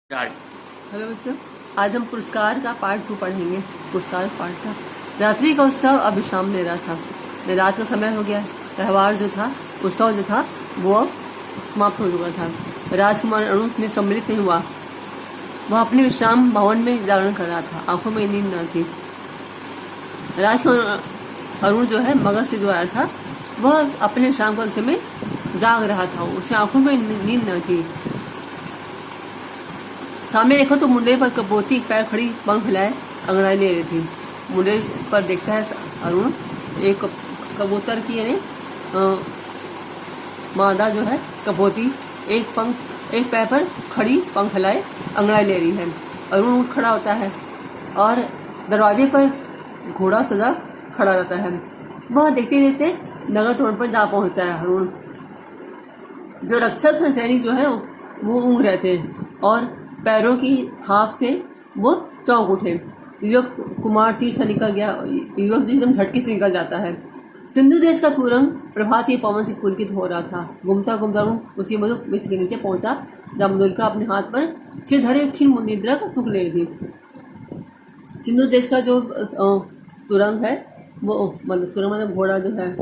Start. Hello बच्चों, आज हम पुरस्कार का पार्ट 2 पढ़ेंगे। पुरस्कार पार्ट था रात्रि का उत्सव अब विश्राम ले रहा था। रात का समय हो गया। त्यौहार जो था, उत्सव जो था, वो अब समाप्त हो चुका था। राजकुमार अरुण में सम्मिलित नहीं हुआ। वह अपने विश्राम भवन में जागरण कर रहा था। आंखों में नींद न थी। राजकुमार अरुण जो है मगध से जो आया था, वह अपने विश्राम कक्ष में जाग रहा था। उसकी आंखों में नींद न थी। सामने देखो तो मुंडे पर कपोती पैर खड़ी पंख फैलाए अंगड़ाई ले रही थी। मुंडे पर देखता है अरुण, एक कबूतर की यानी मादा जो है कपोती एक पैर पर खड़ी पंख फैलाए अंगड़ाई ले रही है। अरुण उठ खड़ा होता है और दरवाजे पर घोड़ा सजा खड़ा रहता है। वह देखते देखते नगर तोड़ पर जा पहुंचता है। अरुण जो रक्षक है, सैनिक जो है वो ऊँघ रहे थे और पैरों की थाप से वो चौंक उठे। युवक कुमार तीर से निकल गया। युवक जो एकदम झटके से निकल जाता है। सिंधु देश का तुरंग प्रभात के पवन से पुलकित हो रहा था। घूमता घूमता उसी मधुक वृक्ष के नीचे पहुंचा जब मधुलिका अपने हाथ पर सिर धरे खिन निद्रा का सुख ले रही थी। सिंधु देश का जो तुरंग है, वो मतलब तुरंग मतलब घोड़ा जो है,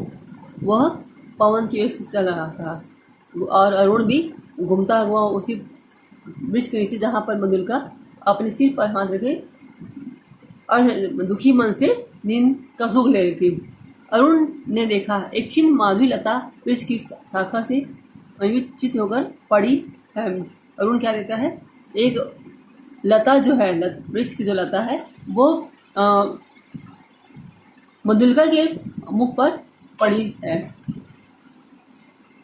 वह पवन की वेग से चल रहा था और अरुण भी घूमता हुआ उसी वृक्ष के नीचे जहाँ पर मधुलिका अपने सिर पर हाथ रखे और दुखी मन से नींद का सुख ले रही थी। अरुण ने देखा एक छिन्न माधुरी लता वृक्ष की शाखा से अविचित होकर पड़ी है। अरुण क्या देखता है, एक लता जो है, वृक्ष की जो लता है, वो मधुलिका के मुख पर पड़ी है।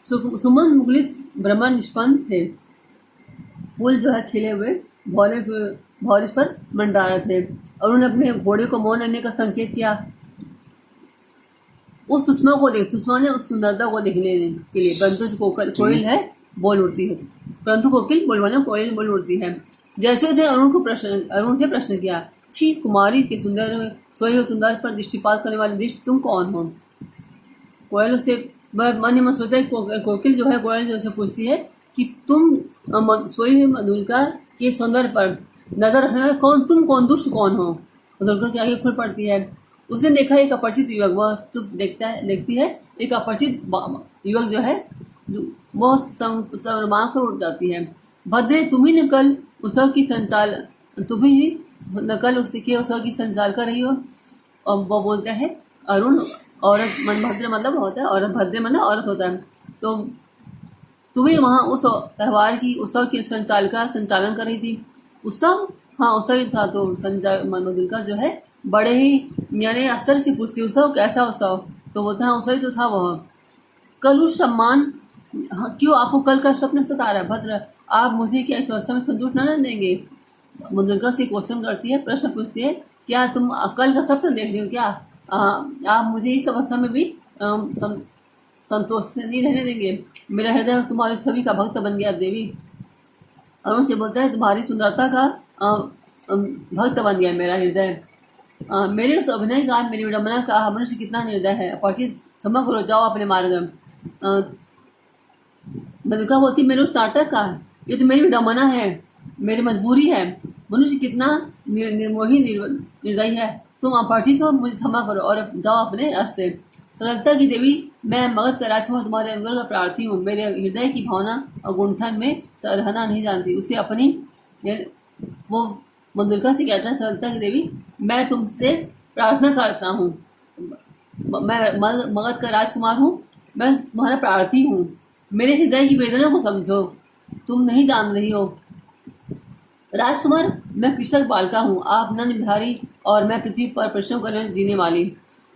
सुमन मुगलित ब्रह्मा निष्पन्न थे। फूल जो है खिले हुए भौरे पर मंडरा रहे थे। अरुण ने अपने घोड़े को मौन रहने का संकेत किया। सुषमा ने उस सुंदरता को देखने के लिए, परंतु जो कोयल है बोल उठती है, परंतु कोयल बोल उठती है। जैसे उसने अरुण से प्रश्न किया, छी कुमारी के सुंदर पर दृष्टिपात करने वाली दृष्टि तुम कौन हो? कोयल उसे मन ही मन सोचा। कोकिल जो है कोयल जो से पूछती है कि तुम सोई हुई मधुलिका के सौंदर्य पर नजर रखने वाले तुम दुष्ट कौन हो? मधुलिका की आगे खुल पड़ती है। उसने देखा एक अपरिचित युवक, वह चुप देखती है। एक अपरिचित युवक जो है वह शर्मा कर उठ जाती है। भद्रे, तुम्ही ने कल उत्सव की संचाल कर रही हो। और वो बोलता है, अरुण, औरत भद्र मतलब होता है, औरत भद्रे मतलब औरत होता है। तो तुम्हें वहाँ उस उत्सव के संचालन कर रही थी। उत्सव, हाँ उत्सव ही था। तो मधुलिका जो है बड़े ही यानी असर से पूछती, उत्सव कैसा उत्सव? तो बोलता है उत्सव ही तो था वह। कल उस सम्मान, हाँ, क्यों आपको कल का स्वप्न सता रहा है? भद्र, आप मुझे क्या इस अवस्था में संतुष्ट न देंगे? मधुलिका से क्वेश्चन करती है, प्रश्न पूछती है, क्या तुम कल का स्वप्न देख रही हो क्या? आप मुझे इस अवस्था में भी संतोष से नहीं रहने देंगे? मेरा हृदय तुम्हारे छवि का भक्त बन गया देवी। अरुण से बोलता है, तुम्हारी सुंदरता का भक्त बन गया मेरा हृदय। मेरे उस अभिनय का, मेरी विडम्बना का मनुष्य कितना निर्दय है। अपरिचित, क्षमा करो, जाओ अपने मार्ग। मधुलिका बोलती, मेरे उस नाटक का, ये तो मेरी विडम्बना है, मेरी मजबूरी है। मनुष्य कितना निर्मोही निर्दयी है। तुम अपरिचित हो, मुझे क्षमा करो और जाओ अपने रास्ते से। सरलता की देवी, मैं मगध का राजकुमार तुम्हारे अंदर का प्रार्थी हूँ। मेरे हृदय की भावना और गुंठन में रहना नहीं जानती। उसे अपनी वो मधुलिका से कहता है, सरलता की देवी, मैं तुमसे प्रार्थना करता हूँ। मैं मगध का राजकुमार हूँ, मैं तुम्हारा प्रार्थी हूँ। मेरे हृदय की वेदना को समझो, तुम नहीं जान रही हो। राजकुमार, मैं कृषक बालिका हूँ, आप नंद बिहारी और मैं पृथ्वी पर परिश्रम करने जीने वाली।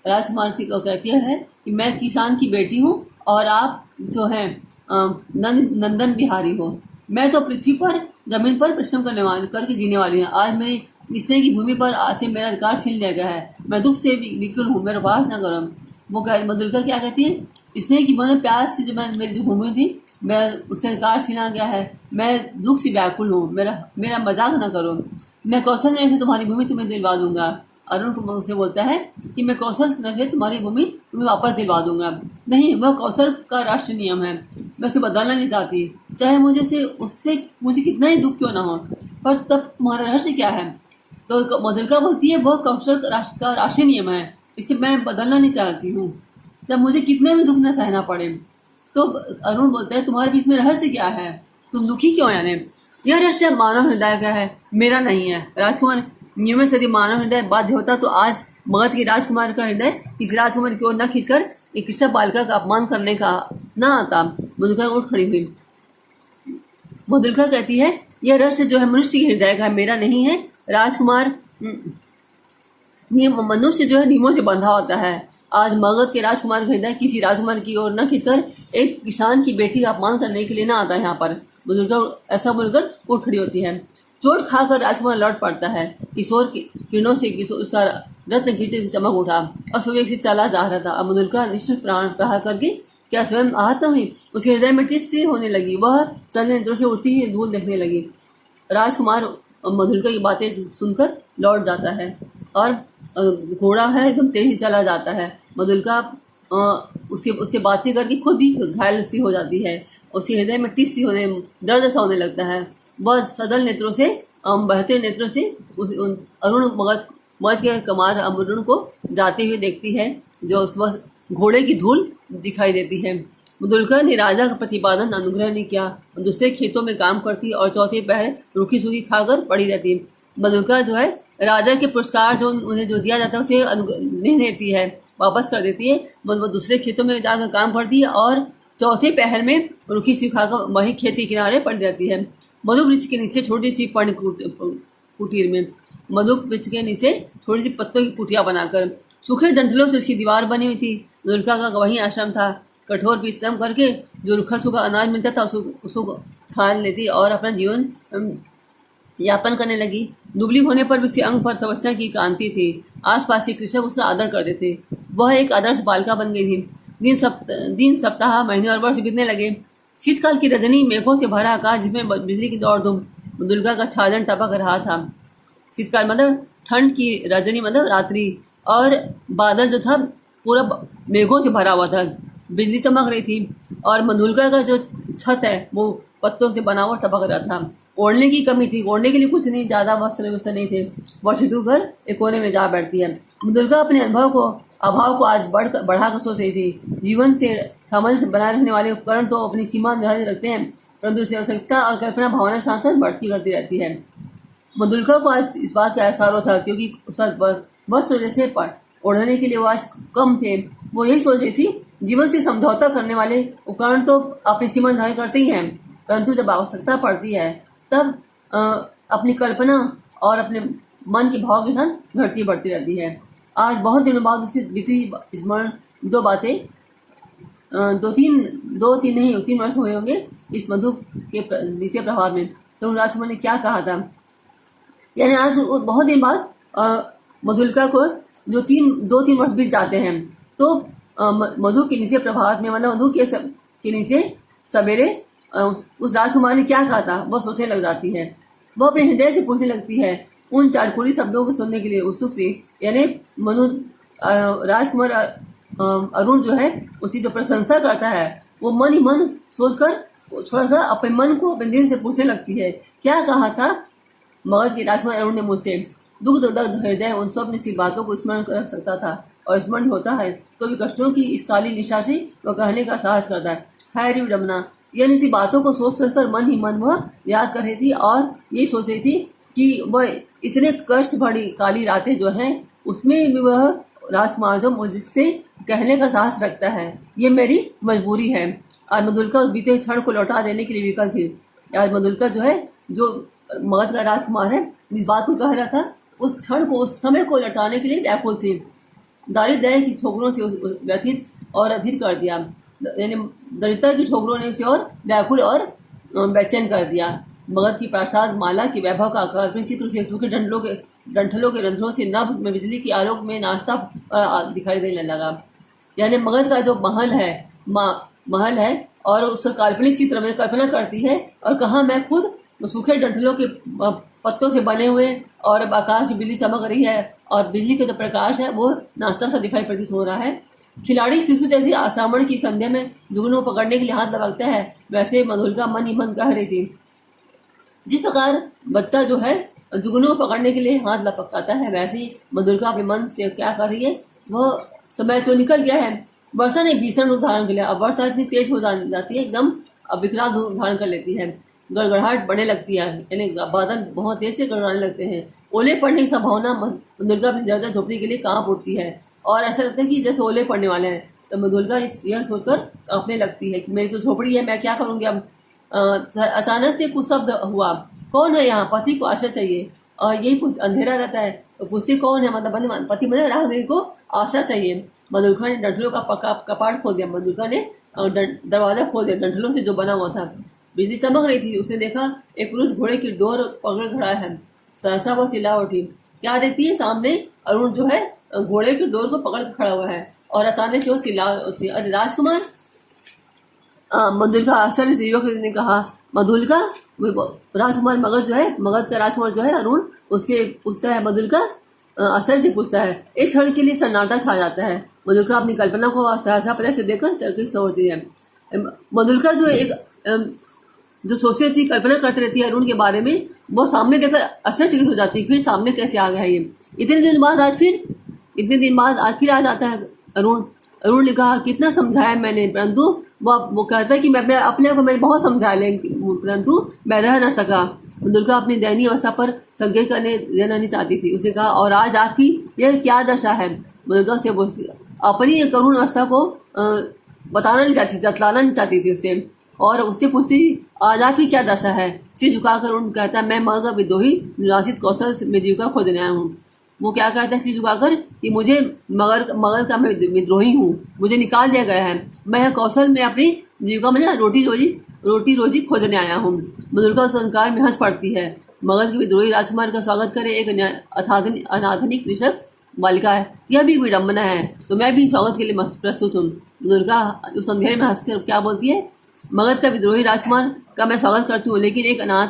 राजकुमार से कहती है कि मैं किसान की बेटी हूँ और आप जो हैं नंदन बिहारी हो। मैं तो पृथ्वी पर जमीन पर परिश्रम करके जीने वाली हूँ। आज मेरी स्नेह की भूमि पर आज से मेरा अधिकार छीन लिया गया है। मैं दुख से विकल हूँ, मेरा उपहास न करो। वो मधुलिका क्या कहती है, स्नेह की भूमि, प्यार से जो मेरी जो भूमि थी, मैं उससे अधिकार छीना गया है। मैं दुख से व्याकुल हूँ, मेरा मजाक न करो। मैं कौशल से तुम्हारी भूमि तुम्हें दिलवा दूंगा। अरुण उसे बोलता है कि मैं कौशल से तुम्हारी भूमि तुम्हें वापस दिलवा दूंगा। नहीं, वह कौशल का राष्ट्रीय नियम है, मैं उसे बदलना नहीं चाहती, चाहे मुझे कितना ही दुख क्यों ना हो। पर तब तुम्हारा रहस्य क्या है? तो मधुलिका बोलती है वह कौशल का राशि नियम है, इसे मैं बदलना नहीं चाहती हूँ, जब मुझे कितने भी दुख न सहना पड़े। तो अरुण बोलता है तुम्हारे बीच में रहस्य क्या है, तुम दुखी क्यों? यानी यह रहस्य मानव हृदय का है, मेरा नहीं है। राजकुमार, नियम से यदि मानव हृदय बाध्य होता तो आज मगध के राजकुमार का हृदय किसी राजकुमार की ओर न खींचकर एक कृषक बालिका का अपमान करने का न आता। मधुलिका उठ खड़ी हुई। मधुलिका कहती है यह रहस्य जो है मनुष्य के हृदय का है, मेरा नहीं है। राजकुमार, नियम मनुष्य जो है नियमों से बंधा होता है। आज मगध के राजकुमार का हृदय किसी राजकुमार की ओर न खींचकर एक किसान की बेटी का अपमान करने के लिए ना आता है। यहाँ पर बुजुर्ग ऐसा बोलकर उठ खड़ी होती है। चोट खाकर राजकुमार लौट पड़ता है। किशोर की किरणों से उसका रत्न कीर्ति से चमक उठा और सुबह से चला जा रहा था। अब मधुलिका निश्चित प्राण प्रहार करके क्या स्वयं आहत न हुई? उसके हृदय में टिस होने लगी। वह चलने नेत्रों से उड़ती हुई धूल देखने लगी। राजकुमार मधुलिका की बातें सुनकर लौट जाता है और घोड़ा है एकदम तेजी चला जाता है। मधुलिका उससे बातें करके खुद भी घायल सी हो जाती है। उसके हृदय में टिस होने, दर्द सा होने लगता है। वह सजल नेत्रों से, बहते नेत्रों से अरुण मगध के कमार अरुण को जाते हुए देखती है, जो उस वक्त घोड़े की धूल दिखाई देती है। मधुलिका ने राजा का प्रतिपादन अनुग्रह नहीं किया। दूसरे खेतों में काम करती और चौथे पहर रूखी सूखी खाकर पड़ी रहती। मधुलिका जो है राजा के पुरस्कार जो उन्हें जो दिया जाता है उसे नहीं देती है, वापस कर देती है। वो दूसरे खेतों में जाकर काम करती है और चौथे पहर में रूखी सूखी खाकर वही खेत के किनारे पड़ी रहती है। मधु वृक्ष के नीचे छोटी सी पर्ण कुटीर में, मधु वृक्ष के नीचे थोड़ी सी पत्तों की कुटिया बनाकर सूखे डंठलों से उसकी दीवार बनी हुई थी। मधुलिका का वही आश्रम था। कठोर परिश्रम करके जो रूखा सूखा अनाज मिलता था उसको खा लेती और अपना जीवन यापन करने लगी। दुबली होने पर भी उसके अंग पर तपस्या की कांति थी। आसपास के कृषक उसका आदर करते थे। वह एक आदर्श बालिका बन गई थी। दिन सप्ताह महीने और वर्ष बीतने लगे। शीतकाल की रजनी मेघों से भरा आकाश जिसमें बिजली की दौड़ धूम, मधुलिका का छाजन टपक रहा था। शीतकाल मतलब ठंड की रजनी मतलब रात्रि, और बादल जो था पूरा मेघों से भरा हुआ था, बिजली चमक रही थी और मधुलिका का जो छत है वो पत्तों से बना हुआ टपक रहा था। ओढ़ने की कमी थी, ओढ़ने के लिए कुछ नहीं, ज्यादा वस्त्र नहीं थे। वह छिटूकर एक कोने में जा बैठती है। मधुलिका अपने अभाव को आज बढ़ाकर सोच रही थी। जीवन से सामंजस्य बनाए रखने वाले उपकरण तो अपनी सीमा निर्धारित रखते हैं, परंतु उसकी आवश्यकता और कल्पना भावना साथ साथ बढ़ती करती रहती है। मधुलिका को आज इस बात का एहसास था, क्योंकि उसका वस्त्र जो थे ओढ़ने के लिए वो आज कम थे। वो यही सोच रही थी, जीवन से समझौता करने वाले उपकरण तो अपनी सीमा निर्धारित करते ही हैं, परंतु जब आवश्यकता पड़ती है तब अपनी कल्पना और अपने मन के भाव के साथ घटती बढ़ती रहती है। आज बहुत दिनों बाद उससे बीती स्मरण दो बातें, दो तीन वर्ष हुए होंगे इस मधु के द्वितीय प्रभाव में। तो राजकुमार ने क्या कहा था, यानी आज बहुत दिन बाद मधुलिका को जो दो तीन वर्ष बीत जाते हैं, तो मधु के नीचे प्रभात में मतलब मधु के नीचे सवेरे उस राजकुमार ने क्या कहा था वह सोचने लग जाती है। वह अपने हृदय से पूछने लगती है उन चारकुली शब्दों को सुनने के लिए उत्सुक सी, यानी मनु राजकुमार अरुण जो है उसकी जो प्रशंसा करता है वो मन ही मन सोचकर थोड़ा सा अपने मन को अपने दिल से पूछने लगती है, क्या कहा था मगध के राजकुमार अरुण ने मुझसे। दुख दग्ध हृदय उन सब ने सी बातों को स्मरण कर सकता था, और स्मरण होता है तो भी कष्टों की इस काली निशा से वह कहने का साहस करता है, हाय रे विडम्बना। यानी इसी बातों को सोच सोचकर मन ही मन वह याद कर रही थी और ये सोच रही थी कि वह इतने कष्ट भरी काली रातें जो हैं उसमें भी वह राजकुमार जो मुझसे कहने का साहस रखता है, ये मेरी मजबूरी है। आज मधुलिका उस बीते क्षण को लौटा देने के लिए विकल थी। आज मधुलिका जो है, जो मगध का राजकुमार है, जिस बात को कह रहा था उस क्षण को, उस समय को लौटाने के लिए व्याकुल थी। दारिद्र्य की ठोकरों से व्यथित और अधीर कर दिया, यानी दरिद्रता की ठोकरों ने उसे और व्याकुल और बेचैन कर दिया। मगध की प्रासाद माला के वैभव का काल्पनिक चित्र से सूखे डंठलों के रंध्रों से नभ में बिजली की आलोक में नाश्ता दिखाई देने लगा। यानी मगध का जो महल है और उसका काल्पनिक चित्र में कल्पना करती है, और कहा मैं खुद सूखे डंठलों के पत्तों से बने हुए और आकाश में बिजली चमक रही है और बिजली का जो प्रकाश है वो नाश्ता सा दिखाई प्रतीत हो रहा है। खिलाड़ी शिशु जैसी आसामण की संध्या में जुगनू पकड़ने के लिए हाथ लगाता है, वैसे मधुलिका मन ही मन कह रही थी, जिस प्रकार बच्चा जो है जुगनू को पकड़ने के लिए हाथ लपकाता है, वैसे ही मधुलिका अपने मन से क्या कर रही है, वह समय जो निकल गया है। वर्षा ने भीषण रूप धारण कर लिया। अब वर्षा इतनी तेज हो जाती है, एकदम विकराल रूप धारण कर लेती है। गड़गड़ाहट बढ़ने लगती है, यानी बादल बहुत तेज से गड़गड़ाने लगते हैं। ओले पड़ने की संभावना मधुलिका अपनी जर्जर झोपड़ी के लिए कांप उठती है और ऐसा लगता है कि जैसे ओले पड़ने वाले हैं। तो मधुलिका यह सोचकर कांपने लगती है कि मेरी तो झोपड़ी है, मैं क्या करूंगी अब। अचानक से कुछ शब्द हुआ, कौन है यहाँ, पति को आशा चाहिए। और यही अंधेरा रहता है तो पूछती कौन है, मतलब पति मतलब राहगीर को आशा चाहिए। मधुलिका ने डंठलों का कपाट खोल दिया। मधुलिका ने दरवाजा खोल दिया डंठलों से जो बना हुआ था। बिजली चमक रही थी। उसने देखा एक पुरुष घोड़े की डोर पकड़ खड़ा है। सहसा वह चिल्ला उठी। क्या देखती है, सामने अरुण जो है घोड़े की डोर को पकड़ कर खड़ा हुआ है और अचानक से वो चिल्ला उठी, अरे राजकुमार। मधुलिका आश्चर्य से युवक ने कहा, मधुलिका। राजकुमार मगध का राजकुमार जो है अरुण, उससे पूछता है। मधुलिका आश्चर्य से पूछता है। एक क्षण के लिए सन्नाटा छा जाता है। मधुलिका अपनी कल्पना को सहसा पहले से देखकर चकित होती है। मधुलिका जो सोचती थी, कल्पना करती रहती है अरुण के बारे में, वो सामने देखकर आश्चर्यचकित हो जाती है। फिर सामने कैसे आ गया है ये, इतने दिन बाद आज फिर आ जाता है अरुण। अरुण ने कहा, कितना समझाया मैंने, परंतु वो कहता है कि मैं अपने को मैंने बहुत समझाया, लेकिन परंतु मैं रह न सका। मधुलिका अपनी दयनीय अवस्था पर संज्ञा करने देना नहीं चाहती थी। उसने कहा, और आज आपकी यह क्या दशा है। मधुलिका से अपनी करुण अवस्था को बताना नहीं चाहती, जतलाना नहीं चाहती थी उससे, और उससे पूछती आज आपकी क्या दशा है। सिर झुकाकर उन कहता है, मैं मगध का विद्रोही निवासित कौशल में जीविका खोजने आया हूँ। वो क्या कहता है सिर झुकाकर कि मुझे मगध का मैं विद्रोही हूँ, मुझे निकाल दिया गया है, मैं कौशल में अपनी जीविका में रोटी रोजी खोजने आया हूँ। मधुलिका संस्कार में हंस पड़ती है। मगध के विद्रोही राजकुमार का स्वागत करे एक अनाधुनिक कृषक बालिका है, यह भी विडम्बना है, तो मैं भी स्वागत के लिए प्रस्तुत हूँ। मधुलिका उस अंधेरे में हंसकर क्या बोलती है, मगध का विद्रोही राजकुमार का मैं स्वागत करती हूँ, लेकिन एक अनाथ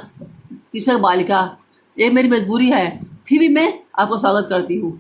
कृषक बालिका, ये मेरी मजबूरी है, फिर भी मैं आपको स्वागत करती हूँ।